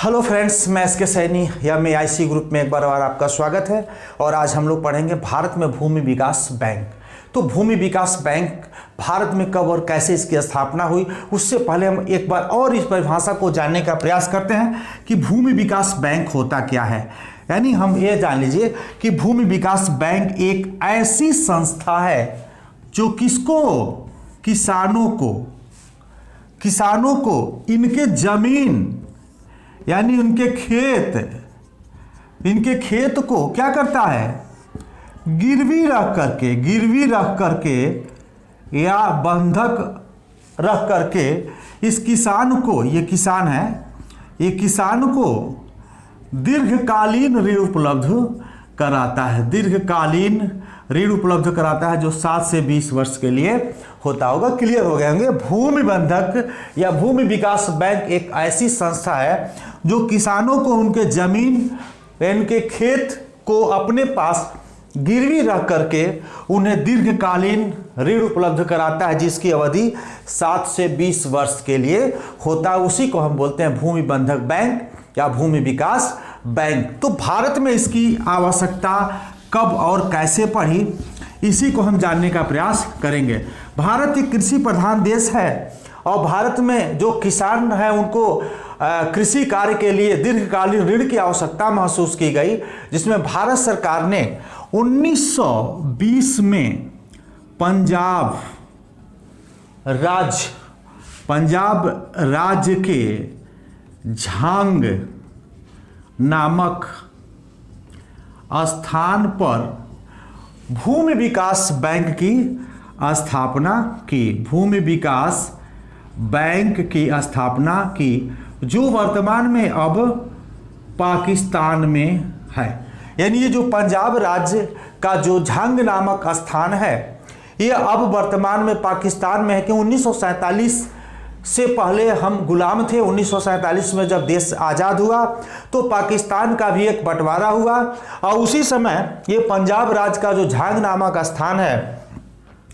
Hello friends, मैं S के सैनी या मैं आईसी ग्रुप में एक बार और आपका स्वागत है। और आज हम लोग पढ़ेंगे भारत में भूमि विकास बैंक। तो भूमि विकास बैंक भारत में कब और कैसे इसकी स्थापना हुई, उससे पहले हम एक बार और इस परिभाषा को जानने का प्रयास करते हैं कि भूमि विकास बैंक होता क्या है। यानी हम ये जान लीजिए कि भूमि विकास बैंक एक ऐसी संस्था है जो किसानों को इनके जमीन यानी इनके खेत को क्या करता है, गिरवी रख करके या बंधक रख करके इस किसान को, ये किसान को दीर्घकालीन ऋण उपलब्ध कराता है जो 7 से 20 वर्ष के लिए होता होगा। क्लियर हो गए होंगे। भूमि बंधक या भूमि विकास बैंक एक ऐसी संस्था है जो किसानों को उनके जमीन, इनके खेत को अपने पास गिरवी रख करके उन्हें दीर्घकालीन ऋण उपलब्ध कराता है, जिसकी अवधि 7 से 20 वर्ष के लिए होता है। उसी को हम बोलते हैं भूमि बंधक बैंक या भूमि विकास बैंक। तो भारत में इसकी आवश्यकता कब और कैसे पड़ी, इसी को हम जानने का प्रयास करेंगे। भारत एक कृषि प्रधान देश है और भारत में जो किसान है उनको कृषि कार्य के लिए दीर्घकालीन ऋण की आवश्यकता महसूस की गई, जिसमें भारत सरकार ने 1920 में पंजाब राज्य के झांग नामक स्थान पर भूमि विकास बैंक की स्थापना की, जो वर्तमान में अब पाकिस्तान में है। यानी ये जो पंजाब राज्य का जो झांग नामक स्थान है, ये अब वर्तमान में पाकिस्तान में है कि 1947 से पहले हम गुलाम थे। 1947 में जब देश आज़ाद हुआ तो पाकिस्तान का भी एक बंटवारा हुआ और उसी समय ये पंजाब राज्य का जो झांग नामक स्थान है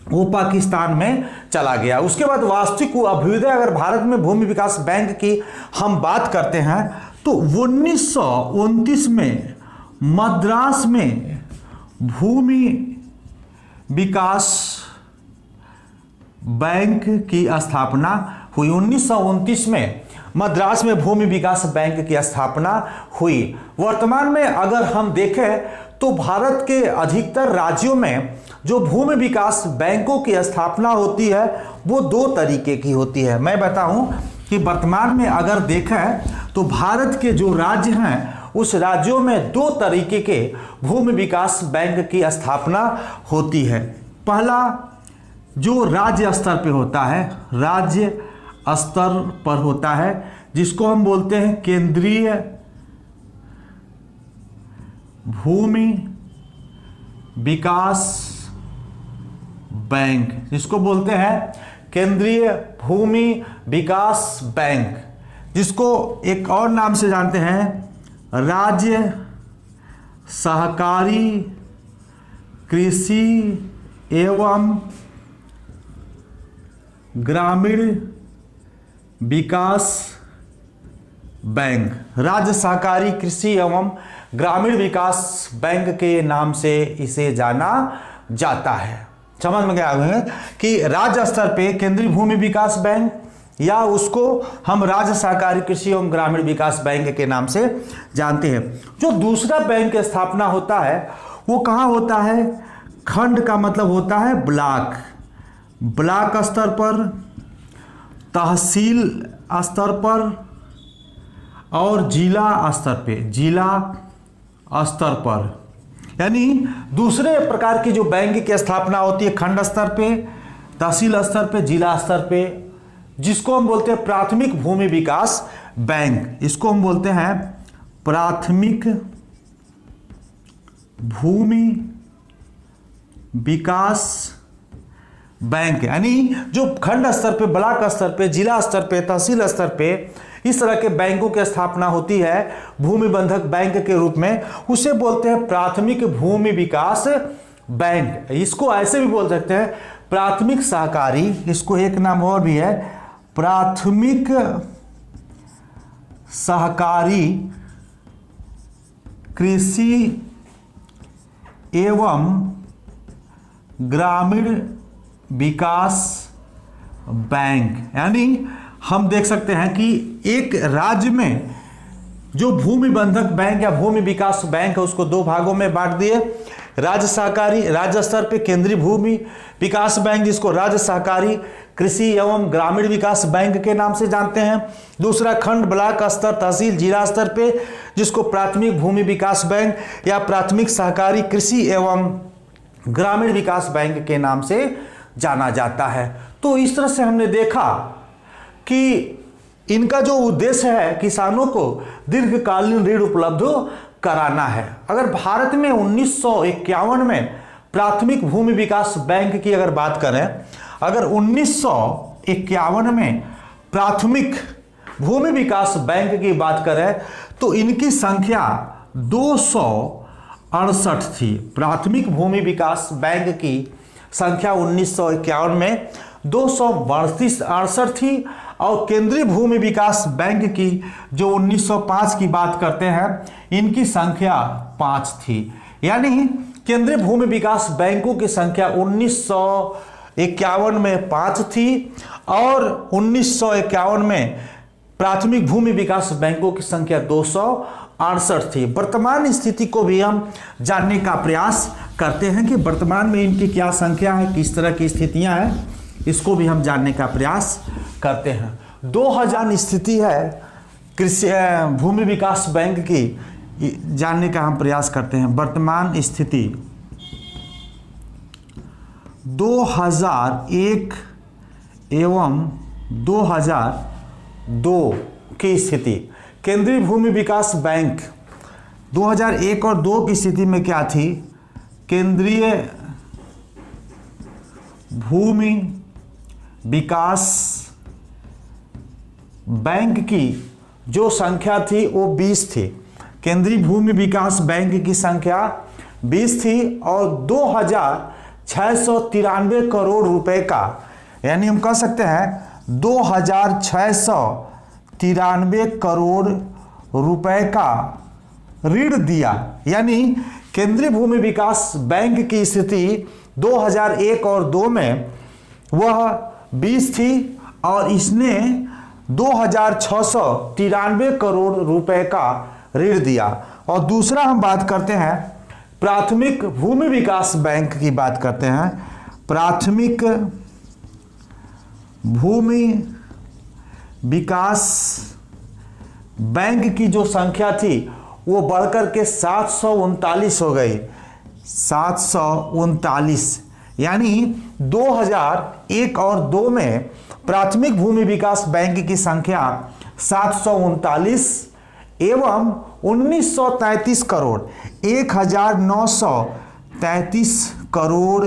वो पाकिस्तान में चला गया। उसके बाद वास्तविक अभ्युदय, अगर भारत में भूमि विकास बैंक की हम बात करते हैं तो 1929 में मद्रास में भूमि विकास बैंक की स्थापना हुई। 1929 में मद्रास में भूमि विकास बैंक की स्थापना हुई। वर्तमान में अगर हम देखें तो भारत के अधिकतर राज्यों में जो भूमि विकास बैंकों की स्थापना होती है वो 2 तरीके की होती है। मैं बताऊं कि वर्तमान में अगर देखें तो भारत के जो राज्य हैं उस राज्यों में 2 तरीके के भूमि विकास बैंक की स्थापना होती है। पहला जो राज्य स्तर पर होता है जिसको हम बोलते हैं केंद्रीय भूमि विकास बैंक, जिसको एक और नाम से जानते हैं राज्य सहकारी कृषि एवं ग्रामीण विकास बैंक। राज्य सहकारी कृषि एवं ग्रामीण विकास बैंक के नाम से इसे जाना जाता है। समझ में गया होगा कि राज्य स्तर पे केंद्रीय भूमि विकास बैंक या उसको हम राज्य सहकारी कृषि एवं ग्रामीण विकास बैंक के नाम से जानते हैं। जो दूसरा बैंक की स्थापना होता है वो कहाँ होता है? खंड का मतलब होता है ब्लॉक स्तर पर, तहसील स्तर पर और जिला स्तर पर। यानी दूसरे प्रकार की जो बैंक की स्थापना होती है खंड स्तर पे, तहसील स्तर पे, जिला स्तर पे, जिसको हम बोलते हैं प्राथमिक भूमि विकास बैंक। इसको हम बोलते हैं प्राथमिक भूमि विकास बैंक। यानी जो खंड स्तर पे, ब्लॉक स्तर पे, जिला स्तर पे, तहसील स्तर पे इस तरह के बैंकों की स्थापना होती है भूमि बंधक बैंक के रूप में, उसे बोलते हैं प्राथमिक भूमि विकास बैंक। इसको ऐसे भी बोल सकते हैं प्राथमिक सहकारी, इसको एक नाम और भी है प्राथमिक सहकारी कृषि एवं ग्रामीण विकास बैंक। यानी हम देख सकते हैं कि एक राज्य में जो भूमि बंधक बैंक या भूमि विकास बैंक है उसको दो भागों में बांट दिए। राज्य सहकारी, राज्य स्तर पे केंद्रीय भूमि विकास बैंक जिसको राज्य सहकारी कृषि एवं ग्रामीण विकास बैंक के नाम से जानते हैं। दूसरा खंड ब्लॉक स्तर, तहसील, जिला स्तर पे जिसको प्राथमिक भूमि विकास बैंक या प्राथमिक सहकारी कृषि एवं ग्रामीण विकास बैंक के नाम से जाना जाता है। तो इस तरह से हमने देखा कि इनका जो उद्देश्य है किसानों को दीर्घकालीन ऋण उपलब्ध कराना है। अगर भारत में 1951 में प्राथमिक भूमि विकास बैंक की अगर बात करें, अगर 1951 में प्राथमिक भूमि विकास बैंक की बात करें तो इनकी संख्या 268 थी। प्राथमिक भूमि विकास बैंक की संख्या 1951 में 268 थी और केंद्रीय भूमि विकास बैंक की जो 1905 की बात करते हैं इनकी संख्या 5 थी। यानी केंद्रीय भूमि विकास बैंकों की संख्या 1951 में 5 थी और 1951 में प्राथमिक भूमि विकास बैंकों की संख्या 268 थी। वर्तमान स्थिति को भी हम जानने का प्रयास करते हैं कि वर्तमान में इनकी क्या संख्या है, किस तरह की स्थितियां हैं, इसको भी हम जानने का प्रयास करते हैं। 2000 स्थिति है कृषि भूमि विकास बैंक की, जानने का हम प्रयास करते हैं। वर्तमान स्थिति 2001 एवं 2002 की स्थिति। केंद्रीय भूमि विकास बैंक 2001 और 2 की स्थिति में क्या थी? केंद्रीय भूमि विकास बैंक की जो संख्या थी वो 20 थी। केंद्रीय भूमि विकास बैंक की संख्या 20 थी और 2693 करोड़ रुपए का, यानी हम कह सकते हैं 2693 करोड़ रुपए का ऋण दिया। यानी केंद्रीय भूमि विकास बैंक की स्थिति 2001 और 2 में वह 20 थी और इसने 2693 करोड़ रुपए का ऋण दिया। और दूसरा हम बात करते हैं प्राथमिक भूमि विकास बैंक की बात करते हैं। प्राथमिक भूमि विकास बैंक की जो संख्या थी वो बढ़कर के 739 हो गई। 739, यानी 2001 और 2 में प्राथमिक भूमि विकास बैंक की संख्या 739 एवं 1933 करोड़ 1933 करोड़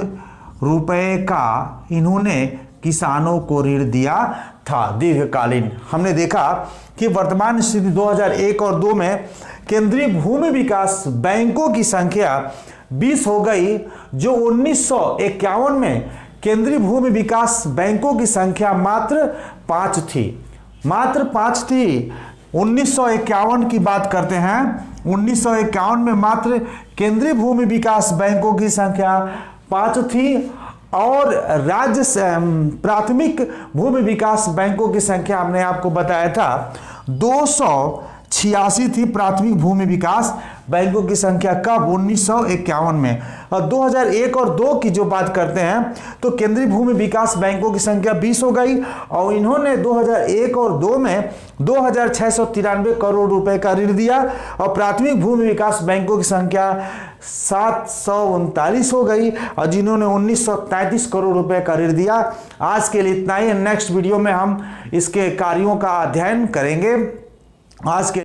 रुपए का इन्होंने किसानों को ऋण दिया था दीर्घकालीन। हमने देखा कि वर्तमान स्थिति 2001 और 2 में केंद्रीय भूमि विकास बैंकों की संख्या 20 हो गई, जो 1951 में केंद्रीय भूमि विकास बैंकों की संख्या मात्र 5 थी। मात्र 5 थी। 1951 की बात करते हैं, 1951 में मात्र केंद्रीय भूमि विकास बैंकों की संख्या 5 थी और राज्य प्राथमिक भूमि विकास बैंकों की संख्या हमने आपको बताया था 286 थी। प्राथमिक भूमि विकास बैंकों की संख्या कब? 1951 में। और 2001 और 2 की जो बात करते हैं तो केंद्रीय भूमि विकास बैंकों की संख्या 20 हो गई और इन्होंने 2001 और 2 में 2693 करोड़ रुपए का ऋण दिया और प्राथमिक भूमि विकास बैंकों की संख्या 739 हो गई और जिन्होंने 1933 करोड़ रुपए का ऋण दिया। आज के लिए इतना ही। नेक्स्ट वीडियो में हम इसके कार्यों का अध्ययन करेंगे। आज के